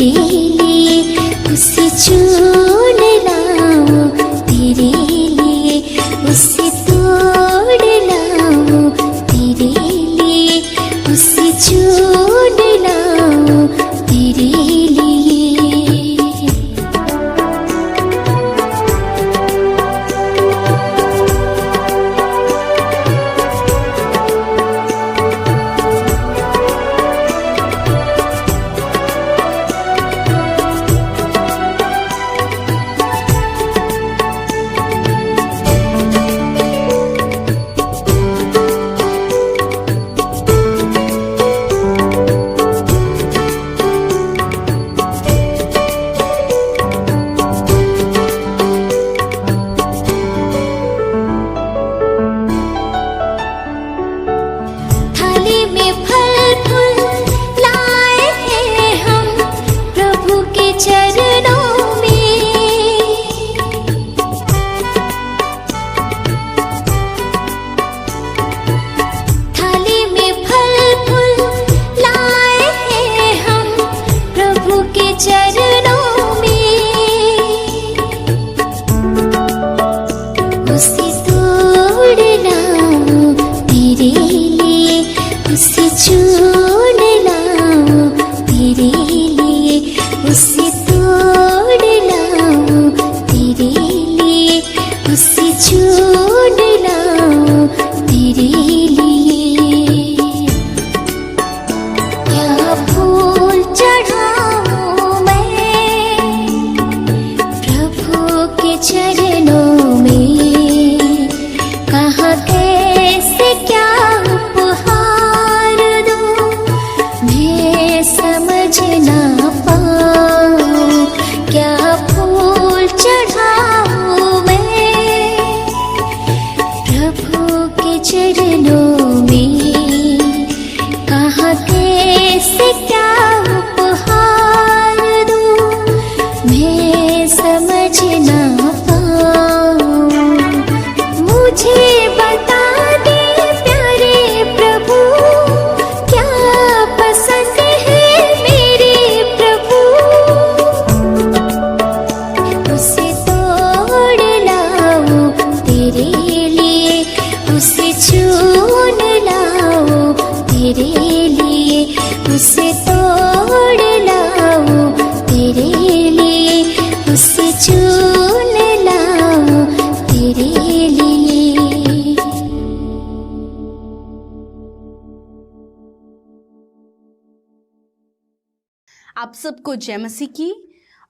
तेरे लिए उसे चुन लाऊं, तेरे लिए उसे तोड़ लाऊं, तेरे लिए उसे चुन लाऊं, तेरे लिए। आप सबको जय मसीह की।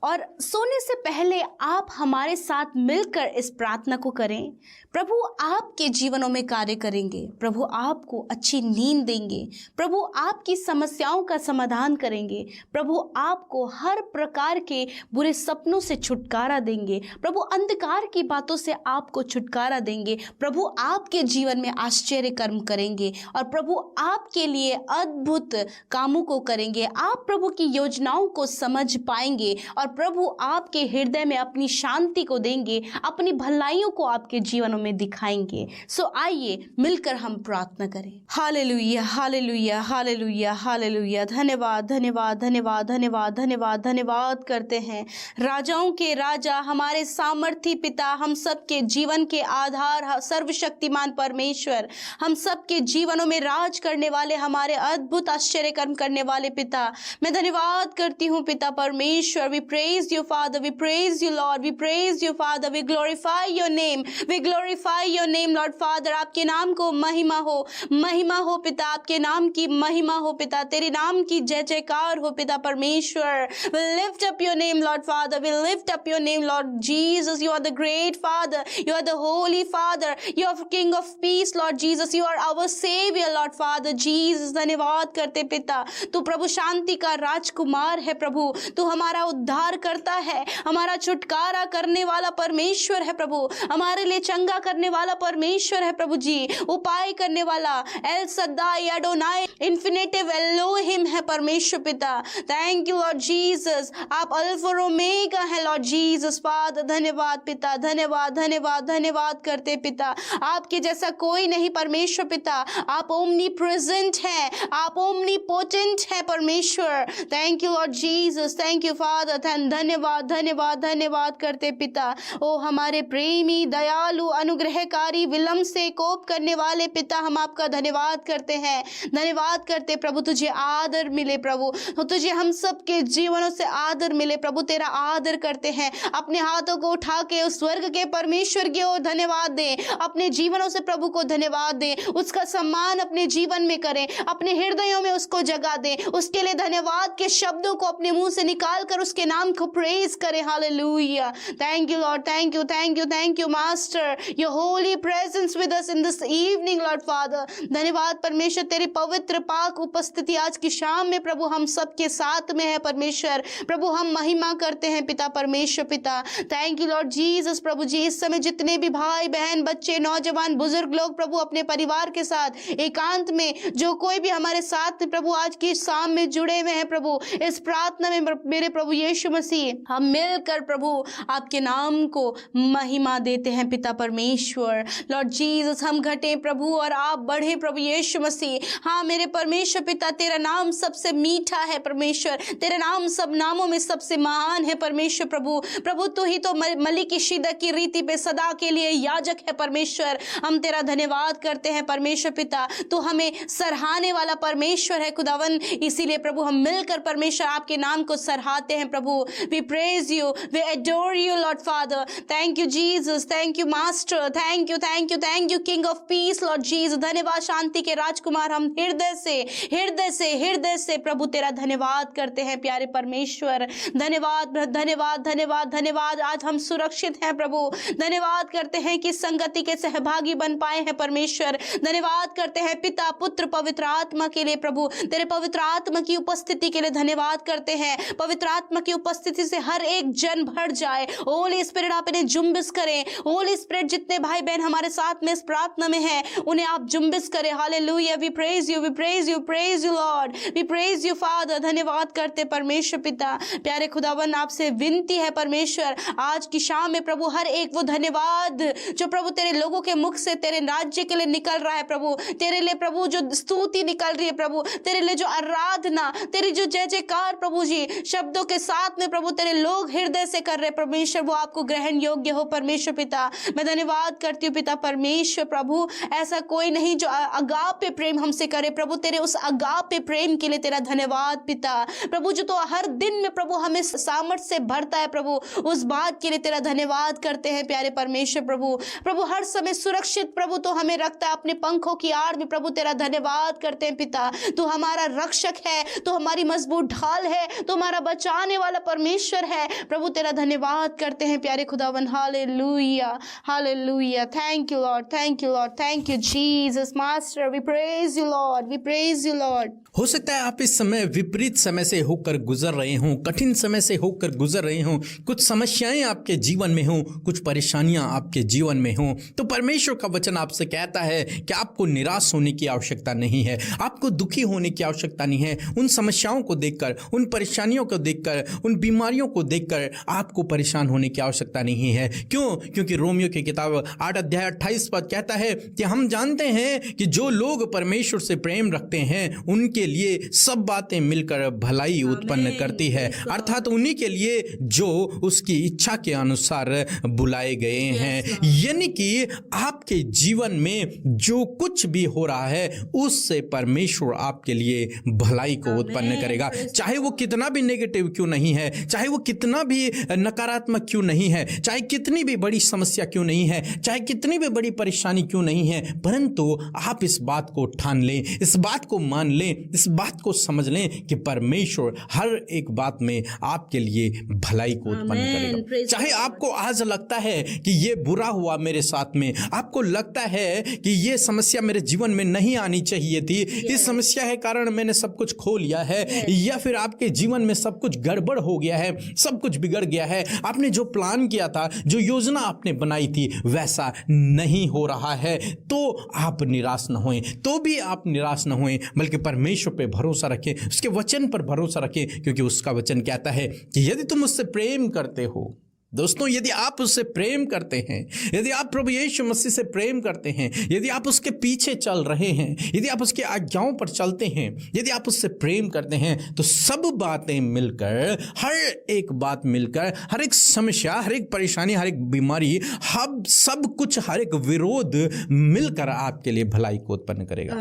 और सोने से पहले आप हमारे साथ मिलकर इस प्रार्थना को करें। प्रभु आपके जीवनों में कार्य करेंगे, प्रभु आपको अच्छी नींद देंगे, प्रभु आपकी समस्याओं का समाधान करेंगे, प्रभु आपको हर प्रकार के बुरे सपनों से छुटकारा देंगे, प्रभु अंधकार की बातों से आपको छुटकारा देंगे, प्रभु आपके जीवन में आश्चर्य कर्म करेंगे और प्रभु आपके लिए अद्भुत कामों को करेंगे। आप प्रभु की योजनाओं को समझ पाएंगे और प्रभु आपके हृदय में अपनी शांति को देंगे, अपनी भलाइयों को आपके जीवनों में दिखाएंगे। सो आइए मिलकर हम प्रार्थना करें। Hallelujah, hallelujah, hallelujah, hallelujah. धन्यवाद, धन्यवाद, धन्यवाद, धन्यवाद, धन्यवाद, धन्यवाद करते हैं राजाओं के राजा, हमारे सामर्थी पिता, हम सबके जीवन के आधार, सर्वशक्तिमान परमेश्वर, हम सबके जीवनों में राज करने वाले, हमारे अद्भुत आश्चर्य कर्म करने वाले पिता, मैं धन्यवाद करती हूँ पिता परमेश्वर। We praise you Father, we praise you Lord, we praise you Father, we glorify your name, we glorify your name Lord Father। आपके नाम को महिमा हो, महिमा हो पिता, आपके नाम की महिमा हो पिता, तेरे नाम की जय जयकार हो पिता परमेश्वर। We lift up your name Lord Father, we lift up your name Lord Jesus, you are the great Father, you are the holy Father, you are King of peace Lord Jesus, you are our Savior Lord Father Jesus। धन्यवाद करते पिता, तू प्रभु शांति का राजकुमार है प्रभु, तू हमारा उद्धार उद्धार करता है, हमारा छुटकारा करने वाला परमेश्वर है प्रभु, हमारे लिए चंगा करने वाला परमेश्वर है प्रभु जी, उपाय करने वाला एल सद्दाई एडोनाई इन्फिनिटिव एलोहिम है परमेश्वर पिता। थैंक यू लॉर्ड जीसस, आप अल्फा और ओमेगा है लॉर्ड जीसस फादर। धन्यवाद पिता, धन्यवाद धन्यवाद धन्यवाद करते पिता, आपके जैसा कोई नहीं परमेश्वर पिता, आप ओमनी प्रेजेंट है, आप ओमनी पोटेंट है परमेश्वर। Thank you Lord Jesus, thank you Father, धन्यवाद धन्यवाद धन्यवाद करते पिता। ओ हमारे प्रेमी दयालु अनुग्रहकारी विलंब से कोप करने वाले पिता, हम आपका धन्यवाद करते हैं, धन्यवाद करते प्रभु, तुझे आदर मिले प्रभु, तुझे हम सबके जीवनों से आदर मिले प्रभु, तेरा आदर करते हैं। अपने हाथों को उठा के उस स्वर्ग के परमेश्वर की ओर धन्यवाद दें, अपने जीवनों से प्रभु को धन्यवाद दें, उसका सम्मान अपने जीवन में करें, अपने हृदयों में उसको जगा दें, उसके लिए धन्यवाद के शब्दों को अपने मुंह से निकाल कर उसके नाम को प्रेज करें। Hallelujah, thank you Lord, thank you thank you thank you master, your Holi presence with us in this evening Lord father. धन्यवाद परमेश्वर, तेरी पवित्र पाक उपस्थिति आज की शाम में प्रभु हम सबके साथ में है परमेश्वर। प्रभु हम महिमा करते हैं पिता परमेश्वर पिता। थैंक यू लॉर्ड जीसस प्रभु जी, इस समय जितने भी भाई बहन बच्चे नौजवान बुजुर्ग लोग प्रभु अपने परिवार के साथ एकांत में, जो कोई भी हमारे साथ प्रभु आज की शाम में जुड़े हुए हैं प्रभु, इस प्रार्थना में मेरे प्रभु यीशु मसीह हम मिलकर प्रभु आपके नाम को महिमा देते हैं पिता परमेश्वर। लॉर्ड जीसस हम घटे प्रभु और आप बढ़े प्रभु यीशु मसीह। हाँ मेरे परमेश्वर पिता, तेरा नाम सबसे मीठा है परमेश्वर, तेरा नाम सब नामों में सबसे महान है परमेश्वर प्रभु। प्रभु तू ही तो मलिकिशिदक की रीति पे सदा के लिए याजक है परमेश्वर। हम तेरा धन्यवाद करते हैं परमेश्वर पिता, तू हमें सराहने वाला परमेश्वर है खुदावन, इसीलिए प्रभु हम मिलकर परमेश्वर आपके नाम को सराहते हैं प्रभु। We praise you, we adore you Lord father. Thank you Jesus, thank you master, thank you thank you thank you king of peace Lord Jesus. धन्यवाद शांति के राजकुमार, हम हृदय से प्रभु तेरा धन्यवाद करते हैं प्यारे परमेश्वर। धन्यवाद धन्यवाद धन्यवाद धन्यवाद, आज हम सुरक्षित हैं प्रभु। धन्यवाद करते हैं कि संगति के सहभागी बन पाए हैं परमेश्वर। धन्यवाद करते हैं पिता पुत्र पवित्र आत्मा के लिए प्रभु, तेरे पवित्र आत्मा की उपस्थिति के लिए धन्यवाद करते हैं। पवित्र आत्मा की उपस्थिति से हर एक जन भर जाए। होली स्पिरिट आप इन्हें जुम्बिश करें। होली स्पिरिट जितने भाई बहन हमारे साथ में इस प्रार्थना में है उन्हें आप जुम्बिश करें। Hallelujah, we praise you, we praise you, praise you Lord, we praise you Father. धन्यवाद करते परमेश्वर पिता। प्यारे खुदावन आपसे विनती है परमेश्वर, आज की शाम में प्रभु हर एक वो धन्यवाद जो प्रभु तेरे लोगों के मुख से तेरे राज्य के लिए निकल रहा है प्रभु, तेरे लिए प्रभु जो स्तुति निकल रही है प्रभु, तेरे लिए जो आराधना, तेरी जो जय जयकार प्रभु जी शब्दों के साथ में प्रभु तेरे लोग हृदय से कर रहे परमेश्वर, वो आपको ग्रहण योग्य हो परमेश्वर पिता। मैं धन्यवाद करती हूँ पिता परमेश्वर प्रभु, ऐसा कोई नहीं जो अगापे प्रेम हमसे करे प्रभु, तेरे उस अगापे प्रेम के लिए तेरा धन्यवाद पिता प्रभु, जो तो हर दिन में प्रभु हमें सामर्थ्य से भरता है प्रभु, उस बात के लिए तेरा धन्यवाद करते हैं प्यारे परमेश्वर प्रभु। प्रभु हर समय सुरक्षित प्रभु तो हमें रखता है अपने पंखों की आड़ में प्रभु, तेरा धन्यवाद करते हैं पिता। तू हमारा रक्षक है, तो हमारी मजबूत ढाल है, तो हमारा बचाने वाला परमेश्वर है प्रभु, तेरा धन्यवाद करते हैं प्यारे खुदावन। Hallelujah hallelujah, thank you Lord, thank you Lord, thank you Jesus master, we praise you Lord, we praise you Lord. हो सकता है आप इस समय विपरीत समय से होकर गुजर रहे हों, कठिन समय से होकर गुजर रहे हों, कुछ समस्याएं आपके जीवन में हों, कुछ परेशानियां आपके जीवन में हों, तो परमेश्वर का वचन आपसे कहता है कि आपको निराश होने की आवश्यकता नहीं है, आपको दुखी होने की आवश्यकता नहीं है। उन समस्याओं को देखकर, उन परेशानियों को देखकर, उन बीमारियों को देखकर आपको परेशान होने की आवश्यकता नहीं है। क्यों? क्योंकि रोमियो की किताब 8 अध्याय 28 पद कहता है कि हम जानते हैं कि जो लोग परमेश्वर से प्रेम रखते हैं उनके लिए सब बातें मिलकर भलाई उत्पन्न करती है, अर्थात उन्हीं के लिए जो उसकी इच्छा के अनुसार बुलाए गए हैं। यानी कि आपके जीवन में जो कुछ भी हो रहा है उससे परमेश्वर आपके लिए भलाई को उत्पन्न करेगा, चाहे वो कितना भी नेगेटिव क्यों नहीं है, चाहे वो कितना भी नकारात्मक क्यों नहीं है, चाहे कितनी भी बड़ी समस्या क्यों नहीं है, चाहे कितनी भी बड़ी परेशानी क्यों नहीं है, परंतु आप इस बात को ठान लें, इस बात को मान लें, इस बात को समझ लें कि परमेश्वर हर एक बात में आपके लिए भलाई को उत्पन्न करेगा। चाहे आपको आज लगता है कि ये बुरा हुआ मेरे साथ में, आपको लगता है कि ये समस्या मेरे जीवन में नहीं आनी चाहिए थी, इस समस्या के कारण मैंने सब कुछ खो लिया है, या फिर आपके जीवन में सब कुछ गड़बड़ हो हो गया है, सब कुछ बिगड़ गया है, आपने जो प्लान किया था, जो योजना आपने बनाई थी वैसा नहीं हो रहा है, तो आप निराश न होएं। तो भी आप निराश न होएं, बल्कि परमेश्वर पे भरोसा रखें, उसके वचन पर भरोसा रखें, क्योंकि उसका वचन कहता है कि यदि तुम उससे प्रेम करते हो, दोस्तों यदि आप उससे प्रेम करते हैं, यदि आप प्रभु यीशु मसीह से प्रेम करते हैं, यदि आप उसके पीछे चल रहे हैं, यदि आप उसके आज्ञाओं पर चलते हैं, यदि आप उससे प्रेम करते हैं, तो सब बातें मिलकर, हर एक बात मिलकर, हर एक समस्या, हर एक परेशानी, हर एक बीमारी, हम सब कुछ, हर एक विरोध मिलकर आपके लिए भलाई को उत्पन्न करेगा।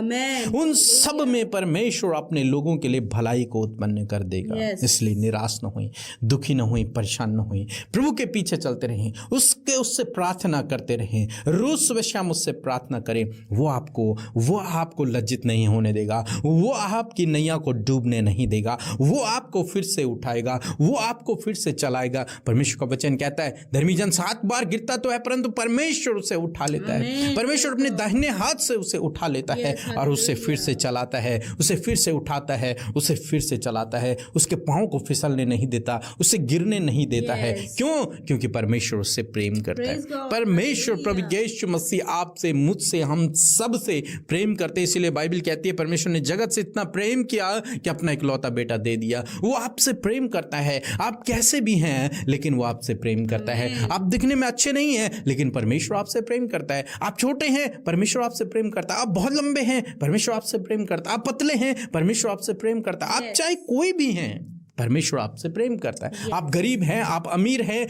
उन सब में परमेश्वर अपने लोगों के लिए भलाई को उत्पन्न कर देगा। इसलिए निराश न हुई, दुखी न हुई, परेशान न हुई, प्रभु के पीछे चलते रहें, उससे प्रार्थना करते रहें, रोज सुबह शाम उससे प्रार्थना करें। वो आपको लज्जित नहीं होने देगा, वो आपकी नैया को डूबने नहीं देगा, वो आपको फिर से उठाएगा, वो आपको फिर से चलाएगा। परमेश्वर का वचन कहता है, धर्मी जन 7 बार गिरता तो है, परंतु परमेश्वर उसे उठा लेता है। परमेश्वर अपने दाहिने हाथ से उसे उठा लेता है और उसे फिर से चलाता है, उसे फिर से उठाता है, उसे फिर से चलाता है, उसके पांव को फिसलने नहीं देता, उसे गिरने नहीं देता है। क्यों? क्योंकि परमेश्वर उससे प्रेम करता है। परमेश्वर प्रभु यीशु मसीह आपसे, मुझसे, हम सब से प्रेम करते हैं। इसीलिए बाइबल कहती है परमेश्वर ने जगत से इतना प्रेम किया कि अपना इकलौता बेटा दे दिया। वो आपसे प्रेम करता है। आप कैसे भी हैं लेकिन वो आपसे प्रेम करता है। आप दिखने में अच्छे नहीं हैं लेकिन परमेश्वर आपसे प्रेम करता है। आप छोटे हैं, परमेश्वर आपसे प्रेम करता है। आप बहुत लंबे हैं, परमेश्वर आपसे प्रेम करता है। आप पतले हैं, परमेश्वर आपसे प्रेम करता है। आप चाहे कोई भी हैं, परमेश्वर आपसे प्रेम करता है। आप गरीब हैं, आप अमीर हैं,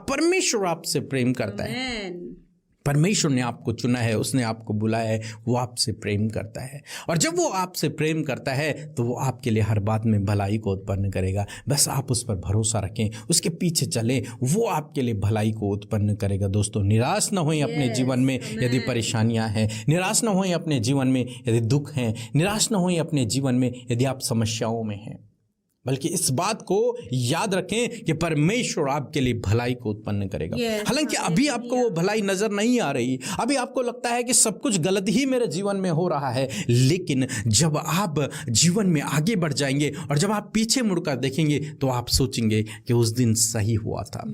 परमेश्वर आपसे प्रेम करता है। परमेश्वर ने आपको चुना है, उसने आपको बुलाया है, वो आपसे प्रेम करता है। और जब वो आपसे प्रेम करता है तो वो आपके लिए हर बात में भलाई को उत्पन्न करेगा। बस आप उस पर भरोसा रखें, उसके पीछे चलें, वो आपके लिए भलाई को उत्पन्न करेगा। दोस्तों निराश ना होएं अपने जीवन में यदि परेशानियां हैं, निराश ना होएं अपने जीवन में यदि दुख हैं, निराश ना होएं अपने जीवन में यदि आप समस्याओं में हैं, बल्कि इस बात को याद रखें कि परमेश्वर आपके लिए भलाई को उत्पन्न करेगा। हालांकि अभी आपको वो भलाई नजर नहीं आ रही, अभी आपको लगता है कि सब कुछ गलत ही मेरे जीवन में हो रहा है, लेकिन जब आप जीवन में आगे बढ़ जाएंगे और जब आप पीछे मुड़कर देखेंगे तो आप सोचेंगे कि उस दिन सही हुआ था।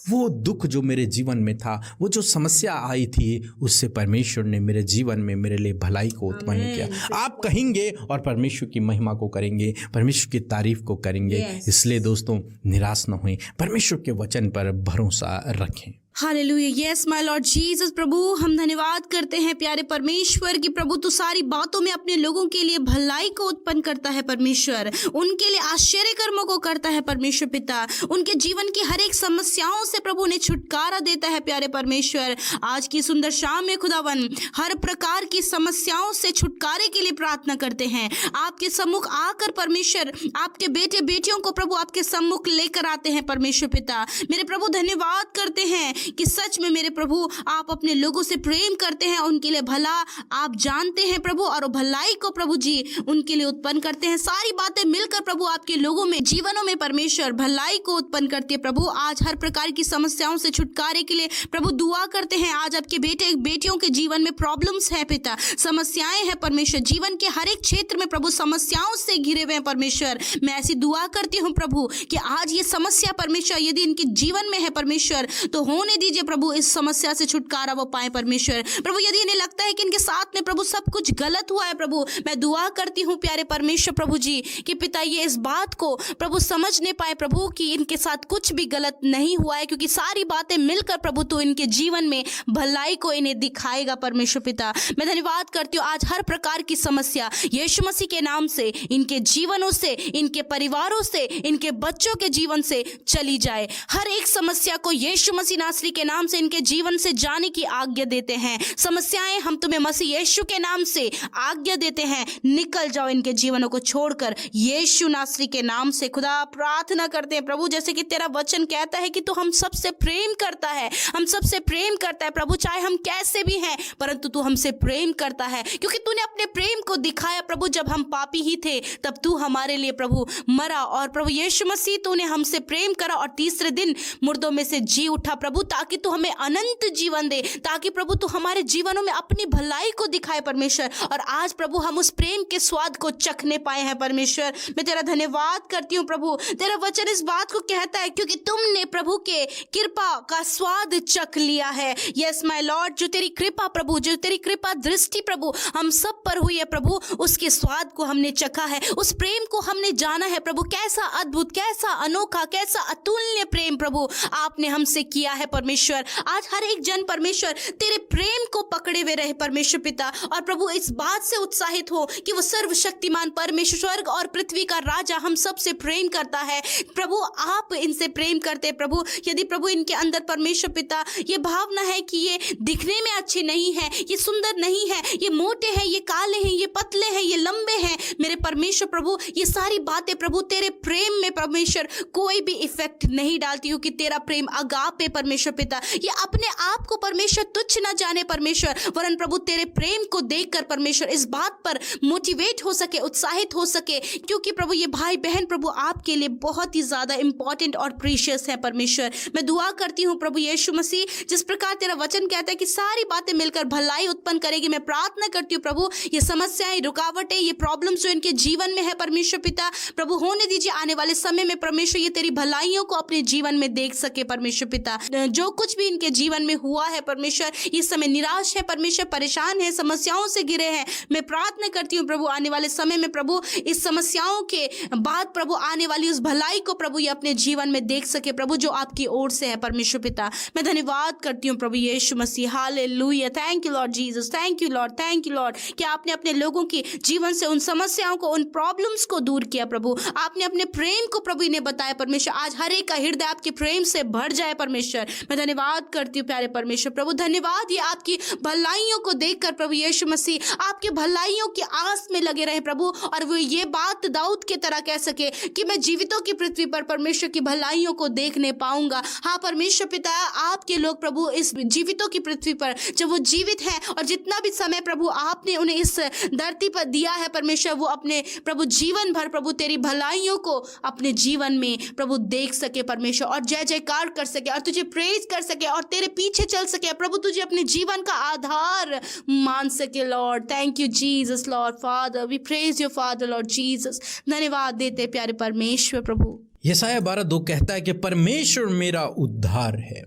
वो दुख जो मेरे जीवन में था, वो जो समस्या आई थी, उससे परमेश्वर ने मेरे जीवन में मेरे लिए भलाई को उत्पन्न किया। आप कहेंगे और परमेश्वर की महिमा को करेंगे, परमेश्वर की तारीफ को करेंगे। इसलिए दोस्तों निराश न होएं, परमेश्वर के वचन पर भरोसा रखें। Hallelujah, yes my Lord Jesus. प्रभु हम धन्यवाद करते हैं प्यारे परमेश्वर की प्रभु तू सारी बातों में अपने लोगों के लिए भलाई को उत्पन्न करता है परमेश्वर, उनके लिए आश्चर्य कर्मों को करता है परमेश्वर पिता, उनके जीवन की हर एक समस्याओं से प्रभु उन्हें छुटकारा देता है प्यारे परमेश्वर। आज की सुंदर शाम में खुदावन हर प्रकार की समस्याओं से छुटकारे के लिए प्रार्थना करते हैं। आपके सम्मुख आकर परमेश्वर आपके बेटे बेटियों को प्रभु आपके सम्मुख लेकर आते हैं परमेश्वर पिता। मेरे प्रभु धन्यवाद करते हैं कि सच में मेरे प्रभु आप अपने लोगों से प्रेम करते हैं, उनके लिए भला आप जानते हैं प्रभु, और भलाई को प्रभु जी उनके लिए उत्पन्न करते हैं। सारी बातें मिलकर प्रभु आपके लोगों में, जीवनों में परमेश्वर भलाई को उत्पन्न करती है प्रभु। आज हर प्रकार की समस्याओं से छुटकारे के लिए प्रभु दुआ करते हैं। आज आपके बेटे बेटियों के जीवन में प्रॉब्लम्स है पिता, समस्याएं हैं परमेश्वर, जीवन के हर एक क्षेत्र में प्रभु समस्याओं से घिरे हुए हैं परमेश्वर। मैं ऐसी दुआ करती हूँ प्रभु कि आज ये समस्या परमेश्वर यदि इनके जीवन में है परमेश्वर, तो होने दीजिए प्रभु इस समस्या से छुटकारा वो पाए परमेश्वर। प्रभु यदि इन्हें लगता है कि इनके साथ में प्रभु सब कुछ गलत हुआ है प्रभु, मैं दुआ करती हूँ प्यारे परमेश्वर प्रभु जी कि पिता ये इस बात को प्रभु समझने पाए प्रभु कि इनके साथ कुछ भी गलत नहीं हुआ है, क्योंकि सारी बातें मिलकर प्रभु तो इनके जीवन में भलाई को इन्हें दिखाएगा परमेश्वर पिता। मैं धन्यवाद करती हूँ आज हर प्रकार की समस्या यीशु मसीह के नाम से इनके जीवनों से, इनके परिवारों से, इनके बच्चों के जीवन से चली जाए। हर एक समस्या को यीशु मसीह नासरी के नाम से इनके जीवन से जाने की आज्ञा देते हैं। समस्याएं हम तुम्हें मसीह यीशु के नाम से आज्ञा देते हैं, निकल जाओ इनके जीवनों को छोड़कर यीशु नासरी के नाम से। खुदा प्रार्थना करते हैं प्रभु, जैसे कि तेरा वचन कहता है कि तू हम सबसे प्रेम करता है, हम सबसे प्रेम करता है प्रभु, चाहे हम कैसे भी हैं परंतु तू हमसे प्रेम करता है, क्योंकि तूने अपने प्रेम को दिखाया प्रभु। जब हम पापी ही थे तब तू हमारे लिए प्रभु मरा, और प्रभु यीशु मसीह तूने हमसे प्रेम करा और तीसरे दिन मुर्दों में से जी उठा प्रभु। ताकि तू हमें अनंत जीवन दे, ताकि प्रभु तू हमारे जीवनों में अपनी भलाई को दिखाए परमेश्वर। और आज प्रभु हम उस प्रेम के स्वाद को चखने पाए हैं परमेश्वर। मैं तेरा धन्यवाद करती हूँ प्रभु। तेरा वचन इस बात को कहता है क्योंकि तुमने प्रभु के कृपा का स्वाद चख लिया है। यस माय लॉर्ड, जो तेरी कृपा प्रभु, जो तेरी कृपा दृष्टि प्रभु हम सब पर हुई है प्रभु, उसके स्वाद को हमने चखा है, उस प्रेम को हमने जाना है प्रभु। कैसा अद्भुत, कैसा अनोखा, कैसा अतुल्य प्रेम प्रभु आपने हमसे किया है परमेश्वर। आज हर एक जन परमेश्वर तेरे प्रेम को पकड़े हुए रहे परमेश्वर पिता, और प्रभु इस बात से उत्साहित हो कि वो सर्वशक्तिमान परमेश्वर, स्वर्ग और पृथ्वी का राजा हम सब से प्रेम करता है प्रभु। आप इनसे प्रेम करते प्रभु। यदि प्रभु इनके अंदर परमेश्वर पिता ये भावना है कि ये दिखने में अच्छे नहीं है, ये सुंदर नहीं है, ये मोटे हैं, ये काले हैं, ये पतले हैं, ये लंबे हैं, मेरे परमेश्वर प्रभु ये सारी बातें प्रभु तेरे प्रेम में परमेश्वर कोई भी इफेक्ट नहीं डालती हो कि तेरा प्रेम अगापे परमेश्वर पिता ये अपने आप को परमेश्वर तुच्छ न जाने परमेश्वर, वरन प्रभु तेरे प्रेम को देखकर परमेश्वर इस बात पर मोटिवेट हो सके, उत्साहित हो सके, क्योंकि प्रभु ये भाई बहन प्रभु आपके लिए बहुत ही ज्यादा इंपॉर्टेंट और प्रीशियस है परमेश्वर। मैं दुआ करती हूँ प्रभु यीशु मसीह, जिस प्रकार तेरा वचन कहता है कि सारी बातें मिलकर भलाई उत्पन्न करेगी, मैं प्रार्थना करती हूँ प्रभु ये समस्याएं, रुकावटें, ये प्रॉब्लम्स जो इनके जीवन में है परमेश्वर पिता प्रभु होने दीजिए। आने वाले समय में परमेश्वर ये तेरी भलाइयों को अपने जीवन में देख सके परमेश्वर पिता। जो कुछ भी इनके जीवन में हुआ है परमेश्वर, इस समय निराश है परमेश्वर, परेशान है, समस्याओं से घिरे हैं, मैं प्रार्थना करती हूँ प्रभु आने वाले समय में प्रभु इस समस्याओं के बाद प्रभु आने वाली उस भलाई को प्रभु ये अपने जीवन में देख सके प्रभु, जो आपकी ओर से है परमेश्वर पिता। मैं धन्यवाद करती हूँ प्रभु यीशु मसीह। Hallelujah, thank you Lord Jesus, thank you Lord, thank you Lord कि आपने अपने लोगों की जीवन से उन समस्याओं को, उन प्रॉब्लम्स को दूर किया प्रभु। आपने अपने प्रेम को प्रभु इन्हें बताया परमेश्वर। आज हर एक का हृदय आपके प्रेम से भर जाए परमेश्वर। मैं धन्यवाद करती हूँ प्यारे परमेश्वर प्रभु। धन्यवाद ये आपकी भलाइयों को देखकर प्रभु यीशु मसीह आपके भलाइयों की आस में लगे रहे प्रभु, और वो ये बात दाऊद के तरह कह सके कि मैं जीवितों की पृथ्वी पर परमेश्वर की भलाइयों को देखने पाऊंगा। हाँ परमेश्वर पिता, आपके लोग प्रभु इस जीवितों की पृथ्वी पर जब वो जीवित हैं और जितना भी समय प्रभु आपने उन्हें इस धरती पर दिया है परमेश्वर, वो अपने प्रभु जीवन भर प्रभु तेरी भलाइयों को अपने जीवन में प्रभु देख सके परमेश्वर, और जय जयकार कर सके और तुझे प्रेज कर सके और तेरे पीछे चल सके प्रभु, तुझे अपने जीवन का आधार मान सके Lord. Thank you Jesus Lord Father, we praise your Father Lord Jesus. धन्यवाद देते प्यारे परमेश्वर प्रभु। यशायाह 12:2 कहता है कि परमेश्वर मेरा उद्धार है,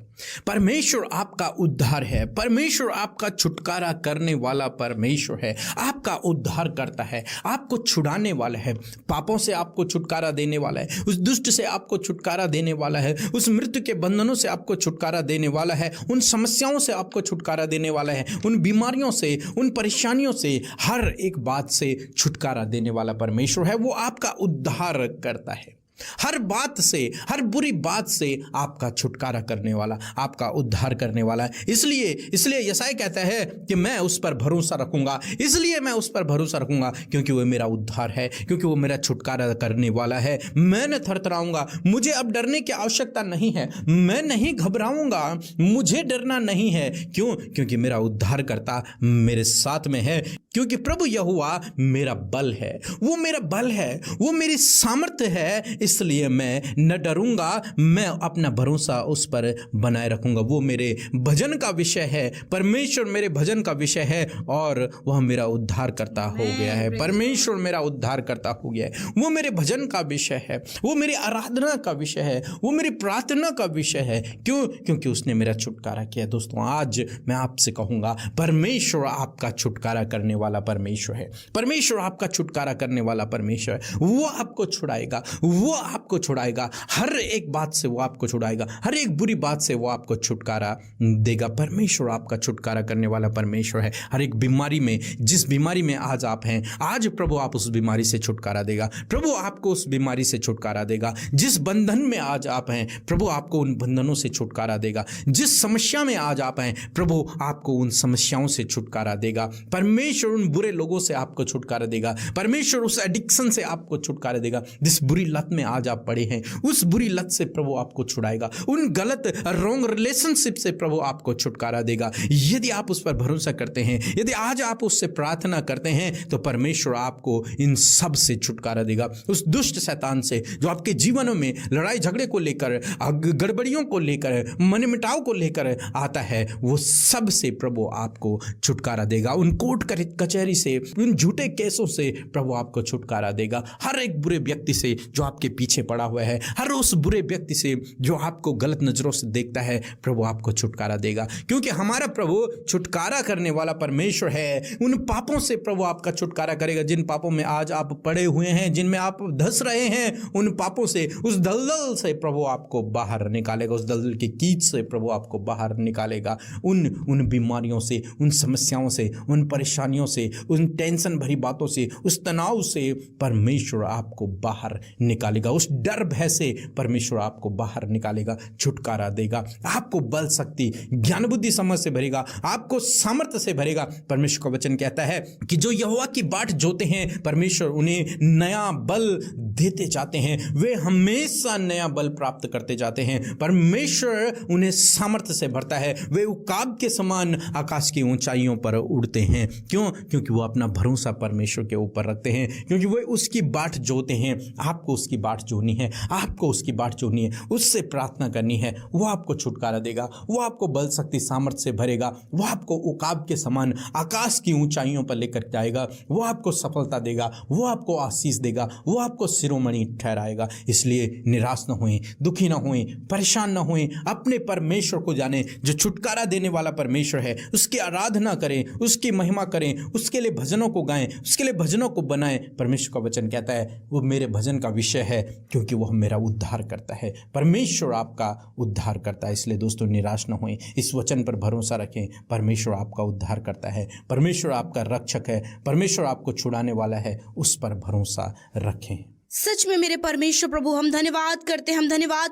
परमेश्वर आपका उद्धार है, परमेश्वर आपका छुटकारा करने वाला परमेश्वर है, आपका उद्धार करता है, आपको छुड़ाने वाला है, पापों से आपको छुटकारा देने वाला है, उस दुष्ट से आपको छुटकारा देने वाला है, उस मृत्यु के बंधनों से आपको छुटकारा देने वाला है, उन समस्याओं से आपको छुटकारा देने वाला है, उन बीमारियों से, उन परेशानियों से, हर एक बात से छुटकारा देने वाला परमेश्वर है। वो आपका उद्धार करता है, हर बात से, हर बुरी बात से आपका छुटकारा करने वाला, आपका उद्धार करने वाला है। इसलिए यशायाह कहता है कि मैं उस पर भरोसा रखूंगा, इसलिए मैं उस पर भरोसा रखूंगा क्योंकि वो मेरा उद्धार है, क्योंकि वो मेरा छुटकारा करने वाला है। मैं न थरथराऊंगा, मुझे अब डरने की आवश्यकता नहीं है, मैं नहीं घबराऊंगा, मुझे डरना नहीं है। क्यों? क्योंकि मेरा उद्धारकर्ता मेरे साथ में है, क्योंकि प्रभु यहोवा मेरा बल है, वो मेरा बल है, वो मेरी सामर्थ्य है, इसलिए मैं न डरूंगा, मैं अपना भरोसा उस पर बनाए रखूंगा। वो मेरे भजन का विषय है, परमेश्वर मेरे भजन का विषय है, और वह मेरा उद्धार करता हो गया है, परमेश्वर मेरा उद्धार करता हो गया है। वो मेरे भजन का विषय है, वो मेरी आराधना का विषय है, वो मेरी प्रार्थना का विषय है। क्यों? क्योंकि उसने मेरा छुटकारा किया। दोस्तों, आज मैं आपसे कहूंगा, परमेश्वर आपका छुटकारा करने वाला परमेश्वर है, परमेश्वर आपका छुटकारा करने वाला परमेश्वर है। वो आपको छुड़ाएगा, वो आपको छुड़ाएगा, हर एक बात से वो आपको छुड़ाएगा, हर एक बुरी बात से वो आपको छुटकारा देगा। परमेश्वर आपका छुटकारा करने वाला परमेश्वर है। हर एक बीमारी में, जिस बीमारी में आज आप हैं, आज प्रभु आप उस बीमारी से छुटकारा देगा, प्रभु आपको उस बीमारी से छुटकारा देगा। जिस बंधन में आज आप हैं, प्रभु आपको उन बंधनों से छुटकारा देगा। जिस समस्या में आज आप हैं, प्रभु आपको उन समस्याओं से छुटकारा देगा। परमेश्वर परमेश्वर उन बुरे लोगों से आपको छुटकारा देगा, परमेश्वर उस एडिक्शन से आपको छुटकारा देगा जिस बुरी लत में आज आप पड़े हैं। उस बुरी लत से प्रभु आपको छुड़ाएगा, उन गलत रॉन्ग रिलेशनशिप से प्रभु आपको छुटकारा देगा। यदि आप उस पर भरोसा करते हैं, यदि आज आप उससे प्रार्थना करते हैं, तो परमेश्वर आपको इन सब से छुटकारा देगा। उस दुष्ट शैतान से जो आपके जीवनों में लड़ाई झगड़े को लेकर, गड़बड़ियों को लेकर, मनमुटाव को लेकर आता है, वो सब से प्रभु आपको छुटकारा देगा। उन कोर्ट कचहरी से, उन झूठे केसों से प्रभु आपको छुटकारा देगा। हर एक बुरे व्यक्ति से जो आपके पीछे पड़ा हुआ है, हर उस बुरे व्यक्ति से जो आपको गलत नजरों से देखता है, प्रभु आपको छुटकारा देगा। क्योंकि हमारा प्रभु छुटकारा करने वाला परमेश्वर है। उन पापों से प्रभु आपका छुटकारा करेगा जिन पापों में आज आप पड़े हुए हैं, जिनमें आप धंस रहे हैं। उन पापों से, उस दलदल से प्रभु आपको बाहर निकालेगा, उस दलदल की कीच से प्रभु आपको बाहर निकालेगा। उन बीमारियों से, उन समस्याओं से, उन परेशानियों से, उन टेंशन भरी बातों से, उस तनाव से परमेश्वर आपको बाहर निकालेगा। उस डर भय से परमेश्वर आपको बाहर निकालेगा, छुटकारा देगा। आपको बल, शक्ति, ज्ञान, बुद्धि, समझ से भरेगा, आपको सामर्थ्य से भरेगा। परमेश्वर का वचन कहता है कि जो यहोवा की बाट जोते हैं, परमेश्वर उन्हें नया बल देते जाते हैं। वे हमेशा नया बल प्राप्त करते जाते हैं। परमेश्वर उन्हें सामर्थ्य से भरता है। वे उकाब के समान आकाश की ऊंचाइयों पर उड़ते हैं। क्यों? क्योंकि वो अपना भरोसा परमेश्वर के ऊपर रखते हैं, क्योंकि वे उसकी बाट जोते हैं। आपको उसकी बाट जोनी है, आपको उसकी बाट जोनी है, उससे प्रार्थना करनी है। वो आपको छुटकारा देगा, वो आपको बल, शक्ति, सामर्थ्य से भरेगा, वो आपको उकाब के समान आकाश की ऊंचाइयों पर लेकर जाएगा, वो आपको सफलता देगा, वो आपको आशीष देगा, वो आपको शिरोमणि ठहराएगा। इसलिए निराश न होएं, दुखी न होएं, परेशान न होएं। अपने परमेश्वर को जानें जो छुटकारा देने वाला परमेश्वर है। उसकी आराधना करें, उसकी महिमा करें, उसके लिए भजनों को गाएं, उसके लिए भजनों को बनाएं। परमेश्वर का वचन कहता है वो मेरे भजन का विषय है, क्योंकि वह मेरा उद्धार करता है। परमेश्वर आपका उद्धार करता है। इसलिए दोस्तों निराश न होएं, इस वचन पर भरोसा रखें। परमेश्वर आपका उद्धार करता है, परमेश्वर आपका रक्षक है, परमेश्वर आपको छुड़ाने वाला है। उस पर भरोसा रखें। सच में मेरे परमेश्वर प्रभु, हम धन्यवाद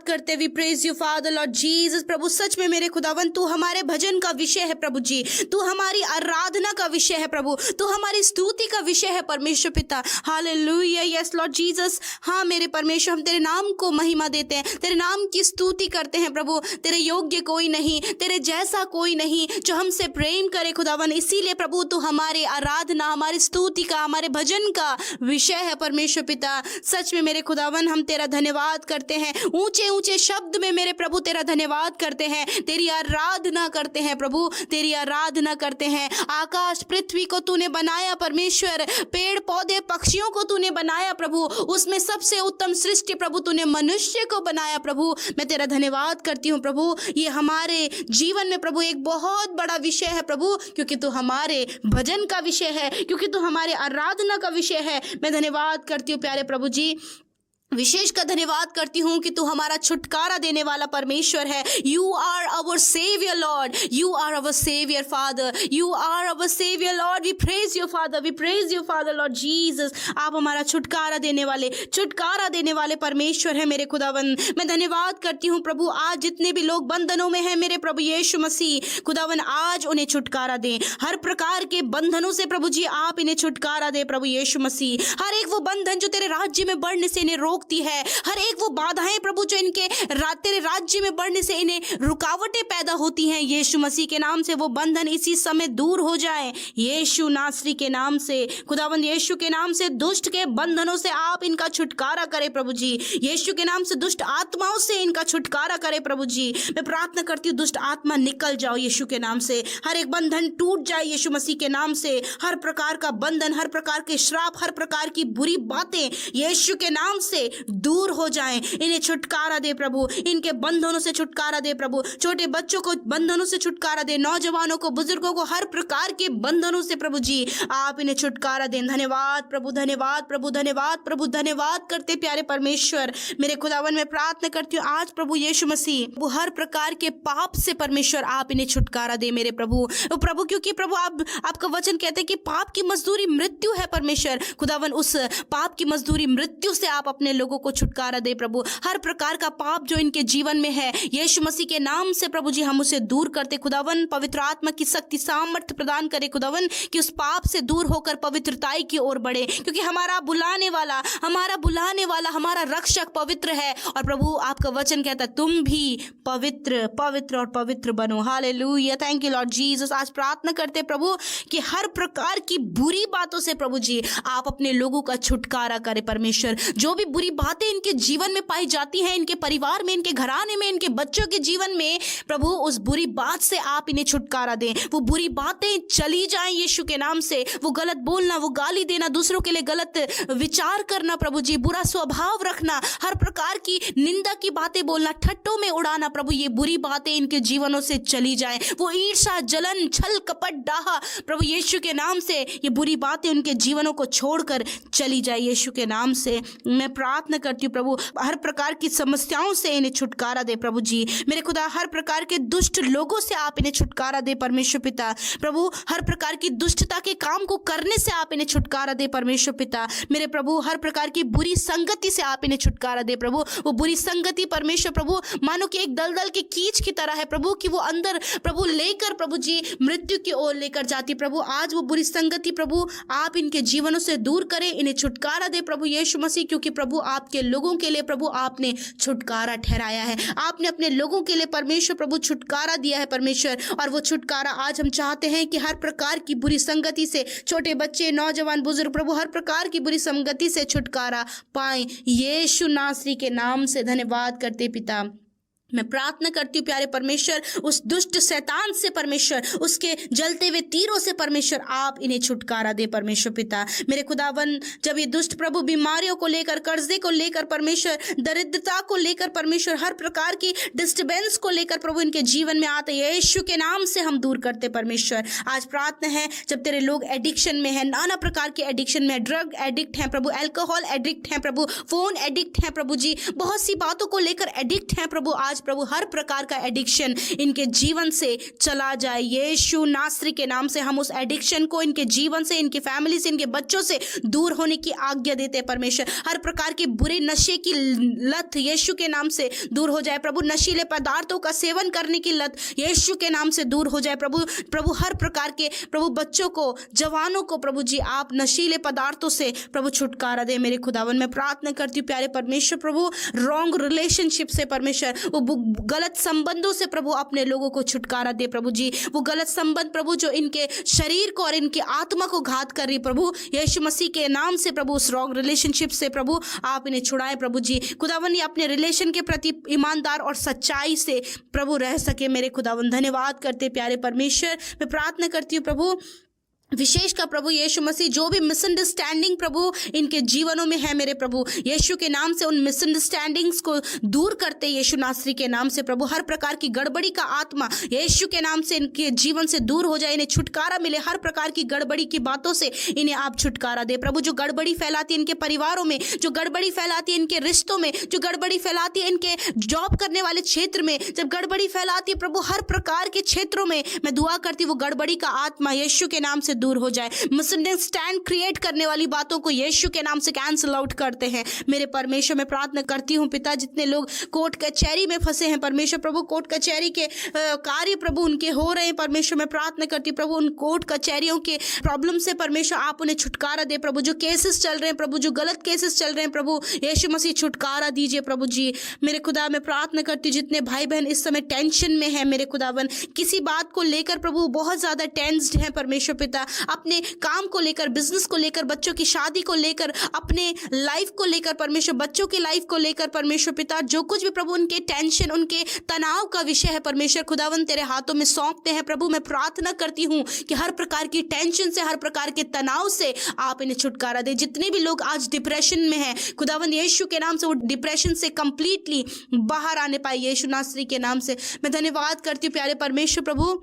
करते we praise you father Lord Jesus. प्रभु सच में मेरे खुदावन, तू हमारे भजन का विषय है प्रभु जी, तू हमारी आराधना का विषय है प्रभु, तू हमारी स्तुति का विषय है परमेश्वर पिता। Hallelujah, yes Lord Jesus. हाँ मेरे परमेश्वर, हम तेरे नाम को महिमा देते हैं, तेरे नाम की स्तुति करते हैं प्रभु। तेरे योग्य कोई नहीं, तेरे जैसा कोई नहीं जो हमसे प्रेम करे खुदावन। इसीलिए प्रभु तू हमारी आराधना, हमारी स्तुति का, हमारे भजन का विषय है परमेश्वर पिता। सच में मेरे खुदावन, हम तेरा धन्यवाद करते हैं। ऊंचे ऊंचे शब्द में मेरे प्रभु तेरा धन्यवाद करते हैं, तेरी आराधना करते हैं प्रभु, तेरी आराधना करते हैं। आकाश पृथ्वी को तूने बनाया परमेश्वर, पेड़ पौधे पक्षियों को तूने बनाया प्रभु, उसमें सबसे उत्तम सृष्टि प्रभु तूने मनुष्य को बनाया प्रभु। मैं तेरा धन्यवाद करती हूँ प्रभु। ये हमारे जीवन में प्रभु एक बहुत बड़ा विषय है प्रभु, क्योंकि तू हमारे भजन का विषय है, क्योंकि तू हमारे आराधना का विषय है। मैं धन्यवाद करती हूँ प्यारे प्रभु जी, विशेष का धन्यवाद करती हूँ कि तू हमारा छुटकारा देने वाला परमेश्वर है। You are our saviour Lord, you are our saviour Father, you are our saviour Lord. We praise you Father, we praise you father Lord Jesus. आप हमारा छुटकारा देने वाले परमेश्वर है मेरे खुदावन। मैं धन्यवाद करती हूँ प्रभु, आज जितने भी लोग बंधनों में हैं मेरे प्रभु यीशु मसीह खुदावन, आज उन्हें छुटकारा दें। हर प्रकार के बंधनों से प्रभु जी आप इन्हें छुटकारा दे प्रभु यीशु मसीह। हर एक वो बंधन जो तेरे राज्य में बढ़ने से इन्हें रोकती है, हर एक वो बाधाएं प्रभु जो इनके तेरे राज्य में बढ़ने से इन्हें रुकावटें पैदा होती हैं, यीशु मसीह के नाम से वो बंधन इसी समय दूर हो जाए। यीशु नासरी के नाम से खुदावंद, यीशु के नाम से दुष्ट के बंधनों से आप इनका छुटकारा करें प्रभु जी। यीशु के नाम से दुष्ट आत्माओं से इनका छुटकारा करें प्रभु जी। मैं प्रार्थना करती हूँ दुष्ट आत्मा निकल जाओ यीशु के नाम से, हर एक बंधन टूट जाए यीशु मसीह के नाम से। हर प्रकार का बंधन, हर प्रकार के श्राप, हर प्रकार की बुरी बातें यीशु के नाम से दूर हो जाएं। इन्हें छुटकारा दे प्रभु, इनके बंधनों से छुटकारा दे प्रभु। छोटे बच्चों को बंधनों से छुटकारा दे, नौजवानों को, बुजुर्गों को, हर प्रकार के बंधनों से प्रभु जी आप इन्हें छुटकारा दें। धन्यवाद प्रभु, धन्यवाद प्रभु, धन्यवाद प्रभु, धन्यवाद करते प्यारे परमेश्वर मेरे खुदावन। मैं प्रार्थना करती हूँ आज प्रभु यीशु मसीह, वो हर प्रकार के पाप से परमेश्वर आप इन्हें छुटकारा दे मेरे प्रभु। प्रभु क्योंकि प्रभु आपका वचन कहते हैं कि पाप की मजदूरी मृत्यु है परमेश्वर खुदावन। उस पाप की मजदूरी मृत्यु से आप अपने लोगों को छुटकारा दे प्रभु। हर प्रकार का पाप जो इनके जीवन में है, यीशु मसीह के नाम से प्रभु जी हम उसे दूर करते खुदावन। पवित्र आत्मा की शक्ति सामर्थ्य प्रदान करे खुदावन कि उस पाप से दूर होकर पवित्रताई की ओर बढ़े, क्योंकि हमारा बुलाने वाला हमारा रक्षक पवित्र है। और प्रभु आपका वचन कहता है तुम भी पवित्र पवित्र और पवित्र बनो। Hallelujah, thank you Lord Jesus. आज प्रार्थना करते प्रभु कि हर प्रकार की बुरी बातों से प्रभु जी आप अपने लोगों का छुटकारा करें परमेश्वर। जो भी बुरी बातें इनके जीवन में पाई जाती हैं, इनके परिवार में, इनके घराने में, इनके बच्चों के जीवन में प्रभु उस बुरी बात से आप इन्हें छुटकारा दें। वो बुरी बातें चली जाएं यीशु के नाम से। वो गलत बोलना, वो गाली देना, दूसरों के लिए गलत विचार करना प्रभु जी, बुरा स्वभाव रखना, हर प्रकार की निंदा की बातें बोलना, ठट्टों में उड़ाना प्रभु, ये बुरी बातें इनके जीवनों से चली जाएं। वो ईर्ष्या, जलन, छल, कपट, डाहा प्रभु यीशु के नाम से ये बुरी बातें उनके जीवनों को छोड़कर चली जाए यीशु के नाम से। मैं प्रार्थना करती हूँ प्रभु हर प्रकार की समस्याओं से इन्हें छुटकारा दे प्रभु जी। मेरे खुदा हर प्रकार के दुष्ट लोगों से आप इन्हें छुटकारा दे परमेश्वर पिता। प्रभु हर प्रकार की दुष्टता के काम को करने से आप इन्हें छुटकारा दे परमेश्वर पिता। मेरे प्रभु हर प्रकार की बुरी संगति से आप इन्हें छुटकारा दे प्रभु। वो बुरी संगति परमेश्वर प्रभु मानो कि एक दलदल की कीच की तरह है प्रभु, कि वो अंदर प्रभु लेकर प्रभु जी मृत्यु की ओर लेकर जाती प्रभु। आज वो बुरी संगति प्रभु आप इनके जीवनों से दूर करें, इन्हें छुटकारा दे प्रभु यीशु मसीह, क्योंकि प्रभु आपके लोगों के लिए प्रभु आपने छुटकारा ठहराया है। आपने अपने लोगों के लिए परमेश्वर प्रभु छुटकारा दिया है परमेश्वर। और वो छुटकारा आज हम चाहते हैं कि हर प्रकार की बुरी संगति से छोटे बच्चे, नौजवान, बुजुर्ग प्रभु हर प्रकार की बुरी संगति से छुटकारा पाएं यीशु नासरी के नाम से। धन्यवाद करते पिता। मैं प्रार्थना करती हूँ प्यारे परमेश्वर उस दुष्ट शैतान से परमेश्वर, उसके जलते हुए तीरों से परमेश्वर आप इन्हें छुटकारा दे परमेश्वर पिता। मेरे खुदावन जब ये दुष्ट प्रभु बीमारियों को लेकर, कर्जे को लेकर परमेश्वर, दरिद्रता को लेकर परमेश्वर, हर प्रकार की डिस्टर्बेंस को लेकर प्रभु इनके जीवन में आते यीशु के नाम से हम दूर करते परमेश्वर। आज प्रार्थना है जब तेरे लोग एडिक्शन में है, नाना प्रकार के एडिक्शन में, ड्रग एडिक्ट हैं प्रभु, अल्कोहल एडिक्ट हैं प्रभु, फोन एडिक्ट हैं प्रभु जी, बहुत सी बातों को लेकर एडिक्ट हैं प्रभु। आज प्रभु हर प्रकार का एडिक्शन इनके जीवन से चला जाए यीशु नासरी के नाम से। हम उस एडिक्शन को इनके जीवन से, इनकी फैमिली से, इनके बच्चों से दूर होने की आज्ञा देते हैं परमेश्वर। हर प्रकार के बुरे नशे की लत यीशु के नाम से दूर हो जाए प्रभु। नशीले पदार्थों का सेवन करने की लत यीशु के नाम से दूर हो जाए प्रभु। प्रभु हर प्रकार के प्रभु बच्चों को, जवानों को प्रभु जी आप नशीले पदार्थों से प्रभु छुटकारा दे मेरे खुदावन। मैं प्रार्थना करती हूँ प्यारे परमेश्वर प्रभु रॉन्ग रिलेशनशिप से परमेश्वर, वो गलत संबंधों से प्रभु अपने लोगों को छुटकारा दे प्रभु जी। वो गलत संबंध प्रभु जो इनके शरीर को और इनकी आत्मा को घात कर रही प्रभु यीशु मसीह के नाम से प्रभु उस रॉन्ग रिलेशनशिप से प्रभु आप इन्हें छुड़ाएं प्रभु जी। खुदावन ये अपने रिलेशन के प्रति ईमानदार और सच्चाई से प्रभु रह सके मेरे खुदावन। धन्यवाद करते प्यारे परमेश्वर। मैं प्रार्थना करती हूँ प्रभु विशेष का प्रभु यीशु मसीह जो भी मिसअंडरस्टैंडिंग प्रभु इनके जीवनों में है मेरे प्रभु यीशु के नाम से, उन मिसअंडरस्टैंडिंग्स को दूर करते यीशु नासरी के नाम से प्रभु। हर प्रकार की गड़बड़ी का आत्मा यीशु के नाम से इनके जीवन से दूर हो जाए, इन्हें छुटकारा मिले। हर प्रकार की गड़बड़ी की बातों से इन्हें आप छुटकारा दे प्रभु। जो गड़बड़ी फैलाती है इनके परिवारों में, जो गड़बड़ी फैलाती है इनके रिश्तों में, जो गड़बड़ी फैलाती है इनके जॉब करने वाले क्षेत्र में, जब गड़बड़ी फैलाती है प्रभु हर प्रकार के क्षेत्रों में, मैं दुआ करती हूँ वो गड़बड़ी का आत्मा यीशु के नाम से दूर हो जाए। मिसअंडरस्टैंड क्रिएट करने वाली बातों को यीशु के नाम से कैंसिल आउट करते हैं मेरे परमेश्वर। मैं प्रार्थना करती हूँ पिता जितने लोग कोर्ट कचहरी में फंसे हैं परमेश्वर प्रभु, कोर्ट कचहरी के कार्य प्रभु उनके हो रहे हैं परमेश्वर। मैं प्रार्थना करती हूँ प्रभु उन कोर्ट कचहरियों के प्रॉब्लम से परमेश्वर आप उन्हें छुटकारा दे प्रभु। जो केसेस चल रहे हैं प्रभु, जो गलत केसेस चल रहे हैं प्रभु यीशु मसीह छुटकारा दीजिए प्रभु जी। मेरे खुदा मैं प्रार्थना करती हूँ जितने भाई बहन इस समय टेंशन में है मेरे खुदावन, किसी बात को लेकर प्रभु बहुत ज्यादा टेंस्ड है परमेश्वर पिता, अपने काम को लेकर, बिजनेस को लेकर, बच्चों की शादी को लेकर, अपने लाइफ को लेकर परमेश्वर, बच्चों की लाइफ को लेकर परमेश्वर पिता, जो कुछ भी प्रभु उनके टेंशन, उनके तनाव का विषय है परमेश्वर खुदावन तेरे हाथों में सौंपते हैं प्रभु। मैं प्रार्थना करती हूँ कि हर प्रकार की टेंशन से, हर प्रकार के तनाव से आप इन्हें छुटकारा दे। जितने भी लोग आज डिप्रेशन में हैं खुदावन यीशु के नाम से वो डिप्रेशन से कंप्लीटली बाहर आने पाए यीशु नासरी के नाम से। मैं धन्यवाद करती हूँ प्यारे परमेश्वर प्रभु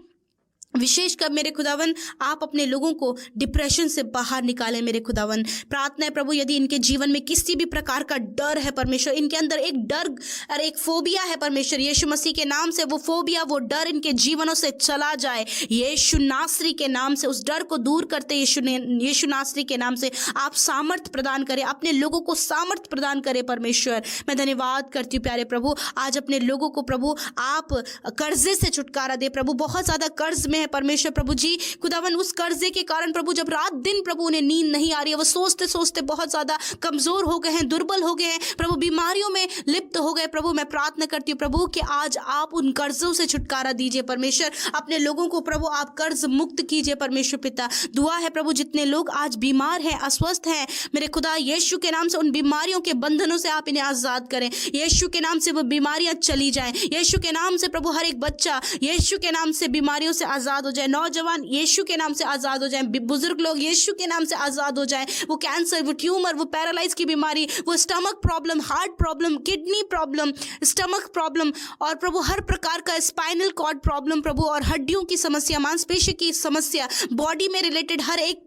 विशेषकर मेरे खुदावन आप अपने लोगों को डिप्रेशन से बाहर निकालें मेरे खुदावन। प्रार्थना है प्रभु, यदि इनके जीवन में किसी भी प्रकार का डर है परमेश्वर, इनके अंदर एक डर और एक फोबिया है परमेश्वर, यीशु मसीह के नाम से वो फोबिया, वो डर इनके जीवनों से चला जाए। यीशु नासरी के नाम से उस डर को दूर करते यीशु नासरी के नाम से आप सामर्थ प्रदान करें, अपने लोगों को सामर्थ प्रदान करें परमेश्वर। मैं धन्यवाद करती हूँ प्यारे प्रभु, आज अपने लोगों को प्रभु आप कर्जे से छुटकारा दे प्रभु। बहुत ज़्यादा कर्ज में परमेश्वर प्रभु जी, खुदावन उस कर्जे के कारण प्रभु जब रात दिन प्रभु उन्हें नींद नहीं आ रही है, वो सोचते सोचते बहुत ज्यादा कमजोर हो गए हैं, दुर्बल हो गए हैं प्रभु, बीमारियों में लिप्त हो गए प्रभु। मैं प्रार्थना करती हूँ प्रभु कि आज आप उन कर्जों से छुटकारा दीजिए परमेश्वर, अपने लोगों को प्रभु आप कर्ज मुक्त कीजिए परमेश्वर पिता। दुआ है प्रभु, जितने लोग आज बीमार हैं, अस्वस्थ हैं, मेरे खुदा यीशु के नाम से उन बीमारियों के बंधनों से आप इन्हें आजाद करें, यीशु के नाम से वो बीमारियां चली जाएं, यीशु के नाम से प्रभु हर एक बच्चा यीशु के नाम से बीमारियों से आजाद हो जाए, नौजवान यीशु के नाम से आजाद हो जाए, बुजुर्ग लोग यीशु के नाम से आजाद हो जाए। वो कैंसर, वो ट्यूमर, वो पैरालाइज की बीमारी, वो stomach problem, heart problem, kidney problem, stomach problem और प्रभु हर प्रकार का स्पाइनल कॉर्ड प्रॉब्लम प्रभु, और हड्डियों की समस्या, मांसपेशी की समस्या, बॉडी में रिलेटेड हर एक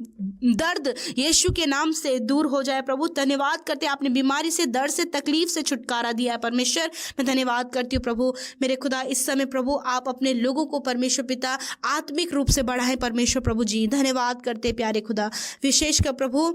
दर्द यीशु के नाम से दूर हो जाए प्रभु। धन्यवाद करते हैं, आपने बीमारी से, दर्द से, तकलीफ से छुटकारा दिया है परमेश्वर। मैं धन्यवाद करती हूँ प्रभु मेरे खुदा, इस समय प्रभु आप अपने लोगों को परमेश्वर पिता आत्मिक रूप से बढ़ाएं परमेश्वर प्रभु जी। धन्यवाद करते प्यारे खुदा, विशेषकर प्रभु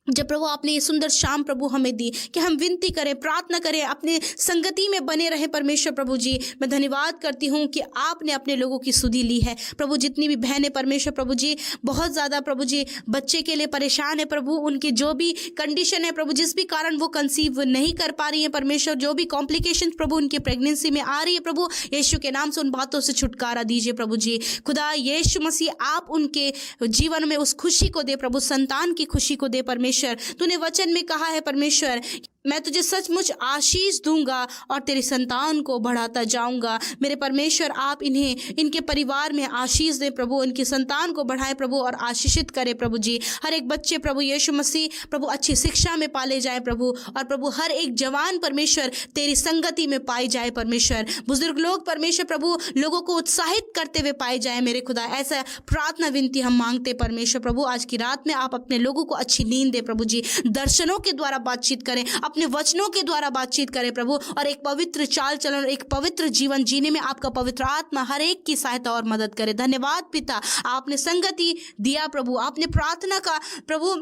जब प्रभु आपने ये सुंदर शाम प्रभु हमें दी कि हम विनती करें, प्रार्थना करें, अपने संगति में बने रहें परमेश्वर प्रभु जी। मैं धन्यवाद करती हूँ कि आपने अपने लोगों की सुधि ली है प्रभु। जितनी भी बहनें परमेश्वर प्रभु जी बहुत ज़्यादा प्रभु जी बच्चे के लिए परेशान है प्रभु, उनकी जो भी कंडीशन है प्रभु, जिस भी कारण वो कंसीव नहीं कर पा रही है परमेश्वर, जो भी कॉम्प्लिकेशन प्रभु उनकी प्रेगनेंसी में आ रही है प्रभु, यीशु के नाम से उन बातों से छुटकारा दीजिए प्रभु जी। खुदा यीशु मसीह आप उनके जीवन में उस खुशी को दे प्रभु, संतान की खुशी को दे परमेश्वर। तूने वचन में कहा है परमेश्वर, मैं तुझे सचमुच आशीष दूंगा और तेरी संतान को बढ़ाता जाऊंगा। मेरे परमेश्वर आप इन्हें, इनके परिवार में आशीष दें प्रभु, इनकी संतान को बढ़ाएं प्रभु और आशीषित करें प्रभु जी। हर एक बच्चे प्रभु यीशु मसीह प्रभु अच्छी शिक्षा में पाले जाए प्रभु, और प्रभु हर एक जवान परमेश्वर तेरी संगति में पाई जाए परमेश्वर। बुजुर्ग लोग परमेश्वर प्रभु लोगों को उत्साहित करते हुए पाए जाए मेरे खुदा। ऐसा प्रार्थना विनती हम मांगते परमेश्वर प्रभु। आज की रात में आप अपने लोगों को अच्छी नींद दे प्रभु जी, दर्शनों के द्वारा बातचीत करें, अपने वचनों के द्वारा बातचीत करें प्रभु, और एक पवित्र चाल चलन, एक पवित्र जीवन जीने में आपका पवित्र आत्मा हर एक की सहायता और मदद करे। धन्यवाद पिता, आपने संगति दिया प्रभु, आपने प्रार्थना का प्रभु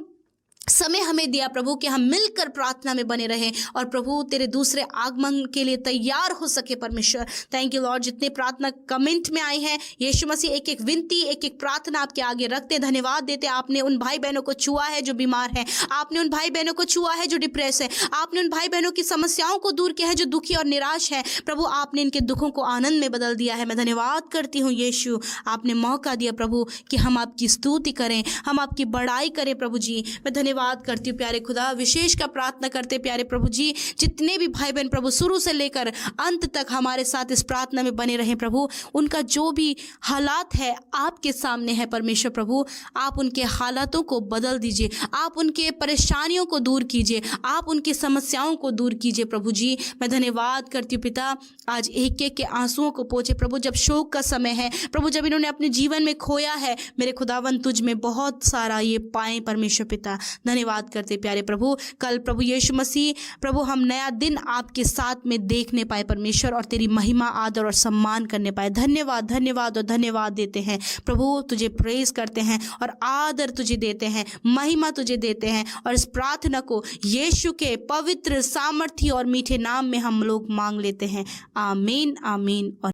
समय हमें दिया प्रभु कि हम मिलकर प्रार्थना में बने रहें और प्रभु तेरे दूसरे आगमन के लिए तैयार हो सके परमेश्वर। Thank you Lord. जितने प्रार्थना कमेंट में आई हैं यीशु मसीह एक एक विनती, एक एक प्रार्थना आपके आगे रखते, धन्यवाद देते। आपने उन भाई बहनों को छुआ है जो बीमार हैं, आपने उन भाई बहनों को छुआ है जो डिप्रेस है, आपने उन भाई बहनों की समस्याओं को दूर किया है जो दुखी और निराश है प्रभु, आपने इनके दुखों को आनंद में बदल दिया है। मैं धन्यवाद करती हूँ यीशु, आपने मौका दिया प्रभु कि हम आपकी स्तुति करें, हम आपकी बड़ाई करें प्रभु जी। मैं धन्यवाद करती हूँ प्यारे खुदा। विशेष का प्रार्थना करते प्यारे प्रभु जी, जितने भी भाई बहन प्रभु शुरू से लेकर अंत तक हमारे साथ इस प्रार्थना में बने रहें प्रभु, उनका जो भी हालात है आपके सामने है परमेश्वर प्रभु, आप उनके हालातों को बदल दीजिए, आप उनके परेशानियों को दूर कीजिए, आप उनकी समस्याओं को दूर कीजिए प्रभु जी। मैं धन्यवाद करती हूँ पिता, आज एक एक के आंसुओं को पोंछे प्रभु। जब शोक का समय है प्रभु, जब इन्होंने अपने जीवन में खोया है मेरे खुदावन, तुझ में बहुत सारा ये पाए परमेश्वर पिता। धन्यवाद करते प्यारे प्रभु। कल प्रभु यीशु मसीह प्रभु हम नया दिन आपके साथ में देखने पाए परमेश्वर, और तेरी महिमा, आदर और सम्मान करने पाए। धन्यवाद, धन्यवाद और धन्यवाद देते हैं प्रभु, तुझे प्रेज करते हैं और आदर तुझे देते हैं, महिमा तुझे देते हैं। और इस प्रार्थना को यीशु के पवित्र, सामर्थी और मीठे नाम में हम लोग मांग लेते हैं। आमीन, आमीन और